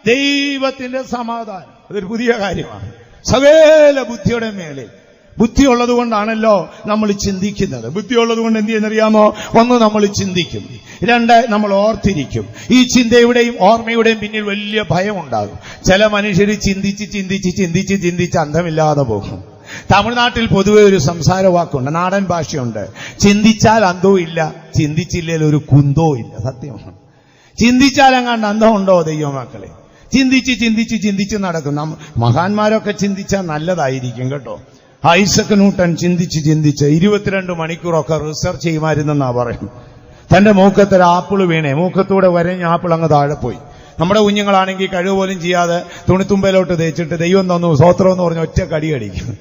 ദൈവത്തിന്റെ സമാധാനം. അതൊരു പുതിയ കാര്യമാണ്. സകല ബുദ്ധിയുടെ മേളിൽ. ബുദ്ധിയുള്ളത് കൊണ്ടാണല്ലോ നമ്മൾ ചിന്തിക്കുന്നത്. ബുദ്ധിയുള്ളത് കൊണ്ട് എന്ത് ചെയ്യുന്നറിയാമോ? ഒന്ന്, നമ്മൾ ചിന്തിക്കും. 2, നമ്മൾ ഓർത്തിരിക്കും. ഈ ചിന്തയുടെയും ഓർമ്മയുടെയും പിന്നിൽ വലിയ ഭയമുണ്ടാകും. ചില മനുഷ്യർ ചിന്തിച്ച് അന്തമില്ലാതെ പോകും. തമിഴ്നാട്ടിൽ പൊതുവെ ഒരു സംസാര വാക്കുണ്ട്, നാടൻ ഭാഷയുണ്ട്, ചിന്തിച്ചാൽ അന്തവും ഇല്ല, ചിന്തിച്ചില്ലേൽ ഒരു കുന്തവും ഇല്ല. സത്യമാണ്. ചിന്തിച്ചാൽ എങ്ങാണ്ട് അന്തമുണ്ടോ ദൈവമക്കളെ? ചിന്തിച്ച് നടക്കും. മഹാന്മാരൊക്കെ ചിന്തിച്ചാൽ നല്ലതായിരിക്കും കേട്ടോ. ഐസക് ന്യൂട്ടൺ ചിന്തിച്ച് 22 മണിക്കൂറൊക്കെ റിസർച്ച് ചെയ്യുമായിരുന്നെന്നാ പറയും. തന്റെ മൂക്കത്തൊരു ആപ്പിൾ വീണേ, മൂക്കത്തൂടെ വരഞ്ഞ ആപ്പിൾ അങ്ങ് താഴെ പോയി. നമ്മുടെ കുഞ്ഞുങ്ങളാണെങ്കിൽ കഴിവ് പോലും ചെയ്യാതെ തുണിത്തുമ്പയിലോട്ട് തേച്ചിട്ട് ദൈവം തന്നു സ്വോത്രം എന്ന് പറഞ്ഞ് ഒറ്റ കടി അടിക്കും.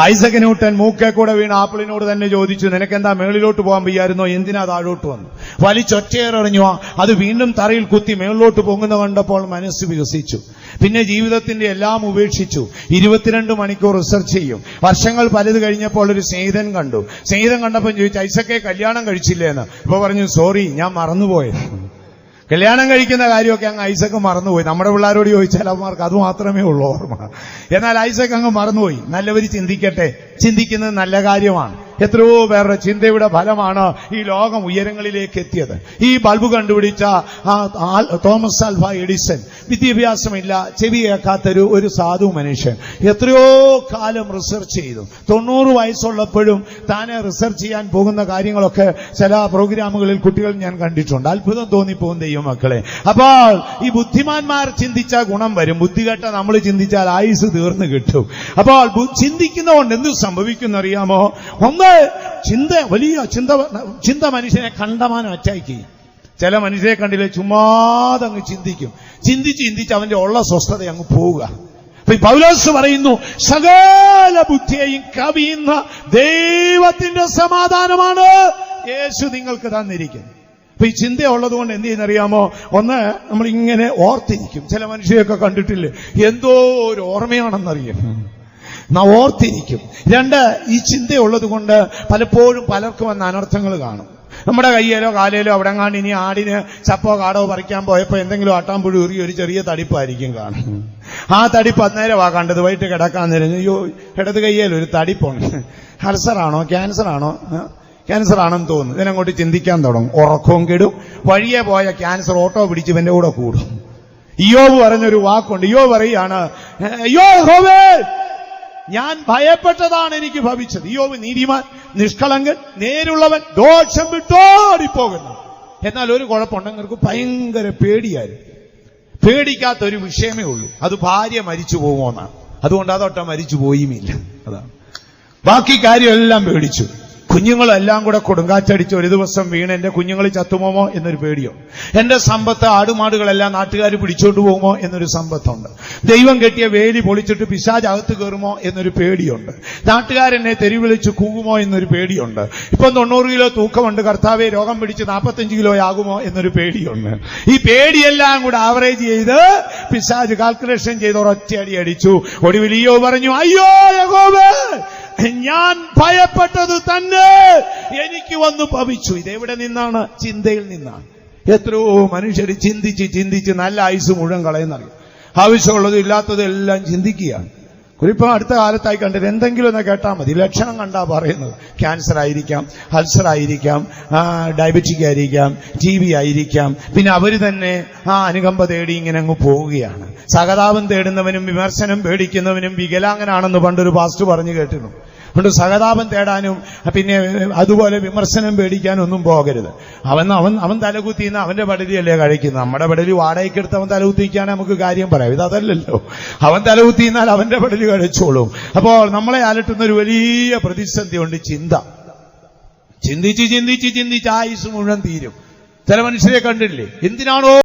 ഐസക് ന്യൂട്ടൻ മൂക്കെ കൂടെ വീണ് ആപ്പിളിനോട് തന്നെ ചോദിച്ചു, നിനക്കെന്താ മേളിലോട്ട് പോകാൻ വയ്യായിരുന്നോ, എന്തിനാ താഴോട്ട് വന്നു? വലിച്ചൊറ്റയേറെറിഞ്ഞു. അത് വീണ്ടും തറയിൽ കുത്തി മേളിലോട്ട് പൊങ്ങുന്ന കണ്ടപ്പോൾ മനസ്സ് വികസിച്ചു. പിന്നെ ജീവിതത്തിന്റെ എല്ലാം ഉപേക്ഷിച്ചു. 22 മണിക്കൂർ റിസർച്ച് ചെയ്യും. വർഷങ്ങൾ പലത് കഴിഞ്ഞപ്പോൾ ഒരു സ്നേഹിതൻ കണ്ടു. സ്നേഹിതൻ കണ്ടപ്പോൾ ചോദിച്ചു, ഐസക്കെ കല്യാണം കഴിച്ചില്ലേന്ന്. ഇപ്പൊ പറഞ്ഞു, സോറി, ഞാൻ മറന്നുപോയത്. കല്യാണം കഴിക്കുന്ന കാര്യമൊക്കെ അങ്ങ് ഐസക് മറന്നുപോയി. നമ്മുടെ പിള്ളേരോട് ചോദിച്ചാൽ അവന്മാർക്ക് അത് മാത്രമേ ഉള്ളൂ ഓർമ്മ. എന്നാൽ ഐസക് അങ്ങ് മറന്നുപോയി. നല്ലവർ ചിന്തിക്കട്ടെ, ചിന്തിക്കുന്നത് നല്ല കാര്യമാണ്. എത്രയോ പേരുടെ ചിന്തയുടെ ഫലമാണ് ഈ ലോകം ഉയരങ്ങളിലേക്ക് എത്തിയത്. ഈ ബൾബ് കണ്ടുപിടിച്ച തോമസ് ആൽവാ എഡിസൺ വിദ്യാഭ്യാസമില്ല, ചെവി കേൾക്കാത്തൊരു സാധു മനുഷ്യൻ എത്രയോ കാലം റിസർച്ച് ചെയ്തു. 90 വയസ്സുള്ളപ്പോഴും താനെ റിസർച്ച് ചെയ്യാൻ പോകുന്ന കാര്യങ്ങളൊക്കെ ചില പ്രോഗ്രാമുകളിൽ കുട്ടികൾ ഞാൻ കണ്ടിട്ടുണ്ട്. അത്ഭുതം തോന്നിപ്പോകും ദൈവമക്കളെ. അപ്പോൾ ഈ ബുദ്ധിമാന്മാർ ചിന്തിച്ചാൽ ഗുണം വരും, ബുദ്ധികെട്ട നമ്മൾ ചിന്തിച്ചാൽ ആയുസ് തീർന്നു കിട്ടും. അപ്പോൾ ചിന്തിക്കുന്നതുകൊണ്ട് എന്ത് സംഭവിക്കുന്നറിയാമോ? ഒന്ന്, വലിയ ചിന്ത മനുഷ്യനെ കണ്ടമാനം അറ്റാക്ക് ചെയ്യും. ചില മനുഷ്യരെ കണ്ടില്ലേ, ചുമ്മാതങ്ങ് ചിന്തിച്ച് അവന്റെ ഉള്ള സ്വസ്ഥത അങ്ങ് പോവുക. പൗലോസ് പറയുന്നു, സകല ബുദ്ധിയെയും കവിയുന്ന ദൈവത്തിന്റെ സമാധാനമാണ് യേശു നിങ്ങൾക്ക് തന്നിരിക്കുന്നത്. അപ്പൊ ഈ ചിന്തയുള്ളത് കൊണ്ട് എന്ത് ചെയ്യുന്നറിയാമോ? ഒന്ന്, നമ്മളിങ്ങനെ ഓർത്തിരിക്കും. ചില മനുഷ്യരെയൊക്കെ കണ്ടിട്ടില്ലേ, എന്തോ ഒരു ഓർമ്മയാണെന്നറിയാം, ഓർത്തിരിക്കും. 2, ഈ ചിന്തയുള്ളത് കൊണ്ട് പലപ്പോഴും പലർക്കും വന്ന അനർത്ഥങ്ങൾ കാണും. നമ്മുടെ കയ്യിലോ കാലിലോ അവിടെങ്ങാണ്ട് ഇനി ആടിന് ചപ്പോ കാടോ പറിക്കാൻ പോയപ്പോ എന്തെങ്കിലും ആട്ടാമ്പുഴു ഉറി ഒരു ചെറിയ തടിപ്പായിരിക്കും കാണും. ആ തടിപ്പ് അന്നേരമാ കണ്ടത്. വൈകിട്ട് കിടക്കാൻ നേരം, അയ്യോ ഇടത് കയ്യിലൊരു തടിപ്പുണ്ട്, അൾസറാണോ ക്യാൻസർ ആണെന്ന് തോന്നുന്നു. ഇതിനങ്ങോട്ട് ചിന്തിക്കാൻ തുടങ്ങും. ഉറക്കവും കെടും. വഴിയെ പോയ ക്യാൻസർ ഓട്ടോ പിടിച്ച് ഇവന്റെ കൂടെ കൂടും. ഇയ്യോബ് പറഞ്ഞൊരു വാക്കുണ്ട്. ഇയ്യോബ് പറയാണ്, യഹോവേ, ഞാൻ ഭയപ്പെട്ടതാണ് എനിക്ക് ഭവിച്ചത്. ഇയ്യോബ് നീതിമാൻ, നിഷ്കളങ്കൻ, നേരുള്ളവൻ, ദോഷം വിട്ടോടിപ്പോകുന്നു. എന്നാൽ ഒരു കുഴപ്പമുണ്ടെങ്കിൽ ഭയങ്കര പേടിയായിരുന്നു. പേടിക്കാത്തൊരു വിഷയമേ ഉള്ളൂ, അത് ഭാര്യ മരിച്ചു പോകുമോന്നാണ്. അതുകൊണ്ട് അതൊട്ട മരിച്ചു പോയുമില്ല. അതാണ് ബാക്കി കാര്യമെല്ലാം പേടിച്ചു. കുഞ്ഞുങ്ങളെല്ലാം കൂടെ കൊടുങ്കാറ്റടിച്ച് ഒരു ദിവസം വീണ് എന്റെ കുഞ്ഞുങ്ങൾ ചത്തുമോമോ എന്നൊരു പേടിയോ, എന്റെ സമ്പത്ത് ആടുമാടുകളെല്ലാം നാട്ടുകാർ പിടിച്ചോണ്ട് പോകുമോ എന്നൊരു സമ്പത്തുണ്ട്. ദൈവം കെട്ടിയ വേലി പൊളിച്ചിട്ട് പിശാച് അകത്ത് കയറുമോ എന്നൊരു പേടിയുണ്ട്. നാട്ടുകാരെന്നെ തെരുവ് വിളിച്ച് കൂകുമോ എന്നൊരു പേടിയുണ്ട്. ഇപ്പം 90 കിലോ തൂക്കമുണ്ട്, കർത്താവെ രോഗം പിടിച്ച് 45 കിലോ ആകുമോ എന്നൊരു പേടിയുണ്ട്. ഈ പേടിയെല്ലാം കൂടെ ആവറേജ് ചെയ്ത് പിശാച് കാൽക്കുലേഷൻ ചെയ്ത് ഒരൊറ്റയടി അടിച്ചു. ഒടുവിൽ ഇയ്യോബ് പറഞ്ഞു, അയ്യോ യഹോവേ, ഞാൻ ഭയപ്പെട്ടത് തന്നെ എനിക്ക് വന്നു ഭവിച്ചു. ഇതെവിടെ നിന്നാണ്? ചിന്തയിൽ നിന്നാണ്. എത്രയോ മനുഷ്യർ ചിന്തിച്ച് ചിന്തിച്ച് നല്ല ആയുസ് മുഴുവൻ കളയുന്നറിയും. ആവശ്യമുള്ളതും ഇല്ലാത്തതും എല്ലാം ചിന്തിക്കുകയാണ്. ഇപ്പം അടുത്ത കാലത്തായി കണ്ടിട്ട് എന്തെങ്കിലും ഒന്ന് കേട്ടാൽ മതി, ലക്ഷണം കണ്ടാ പറയുന്നത് ക്യാൻസർ ആയിരിക്കാം, അൾസർ ആയിരിക്കാം, ഡയബറ്റിക് ആയിരിക്കാം, TB ആയിരിക്കാം. പിന്നെ അവര് തന്നെ അനുകമ്പ തേടി ഇങ്ങനെ അങ്ങ് പോവുകയാണ്. സഹതാപം തേടുന്നവനും വിമർശനം പേടിക്കുന്നവനും വികലാംഗനാണെന്ന് പണ്ടൊരു പാസ്റ്റർ പറഞ്ഞു കേട്ടിരുന്നു. അതുകൊണ്ട് സഹതാപം തേടാനും പിന്നെ അതുപോലെ വിമർശനം പേടിക്കാനും ഒന്നും പോകരുത്. അവൻ തലകുത്തിന്ന് അവന്റെ പടലിയല്ലേ കഴിക്കുന്നത്. നമ്മുടെ പടലി വാടകയ്ക്കെടുത്ത് അവൻ തലകുത്തിക്കാനേ നമുക്ക് കാര്യം പറയാം. ഇതല്ലല്ലോ. അവൻ തലകുത്തിന്നാൽ അവന്റെ പടലി കഴിച്ചോളും. അപ്പോൾ നമ്മളെ അലട്ടുന്ന ഒരു വലിയ പ്രതിസന്ധിയുണ്ട് ചിന്ത. ചിന്തിച്ച് ചിന്തിച്ച് ചിന്തിച്ച് ആയുസ് മുഴുവൻ തീരും. ചില മനുഷ്യരെ കണ്ടില്ലേ, എന്തിനാണോ